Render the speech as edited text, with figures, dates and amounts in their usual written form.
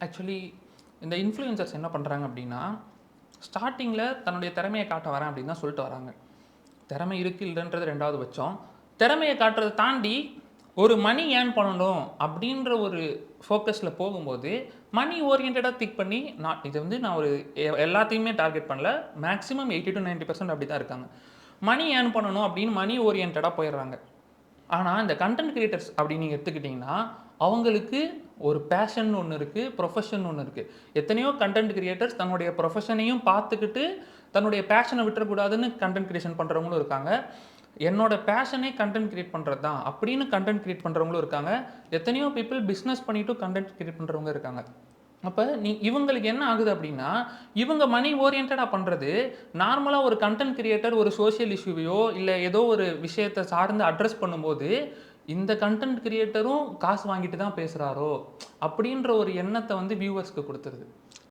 Actually இந்த influencers என்ன பண்ணுறாங்க அப்படின்னா, ஸ்டார்ட்டிங்கில் தன்னுடைய திறமையை காட்ட வரேன் அப்படின்னு தான் சொல்லிட்டு வராங்க. திறமை இருக்கு இல்லைன்றது 2வது பட்சம். திறமையை காட்டுறத தாண்டி ஒரு மணி ஏர்ன் பண்ணணும் அப்படின்ற ஒரு ஃபோக்கஸில் போகும்போது, மணி ஓரியன்டடா திங்க் பண்ணி இது வந்து நான் ஒரு எல்லாத்தையுமே டார்கெட் பண்ணல. மேக்ஸிமம் 80 to 90% அப்படி தான் இருக்காங்க. மணி ஏர்ன் பண்ணணும் அப்படின்னு மணி ஓரியன்டடா போயிடுறாங்க. ஆனா, இந்த கன்டென்ட் கிரியேட்டர்ஸ் அப்படின்னு நீங்க எடுத்துக்கிட்டீங்கன்னா, அவங்களுக்கு ஒரு பேஷன் ஒண்ணு இருக்கு, ப்ரொஃபஷன் ஒண்ணு இருக்கு. எத்தனையோ கன்டென்ட் கிரியேட்டர்ஸ் தன்னுடைய ப்ரொஃபஷனையும் பார்த்துக்கிட்டு, தன்னுடைய பேஷன விட்டுறக்கூடாதுன்னு கன்டென்ட் கிரியேஷன் பண்றவங்களும் இருக்காங்க. என்னோட பேஷனே கன்டென்ட் கிரியேட் பண்றது தான் அப்படின்னு கன்டென்ட் கிரியேட் பண்றவங்களும் இருக்காங்க. எத்தனையோ பீப்பிள் பிசினஸ் பண்ணிட்டும் கன்டென்ட் கிரியேட் பண்றவங்க இருக்காங்க. அப்ப இவங்களுக்கு என்ன ஆகுது அப்படின்னா, இவங்க மணி ஓரியன்டடா பண்றது, நார்மலா ஒரு கன்டென்ட் கிரியேட்டர் ஒரு சோசியல் இஷ்யூவையோ, இல்ல ஏதோ ஒரு விஷயத்த சார்ந்து அட்ரஸ் பண்ணும்போது, இந்த கன்டென்ட் கிரியேட்டரும் காசு வாங்கிட்டு தான் பேசுறாரோ, அப்படின்ற ஒரு எண்ணத்த வந்து வியூவர்ஸ்க்கு குடுத்துருது.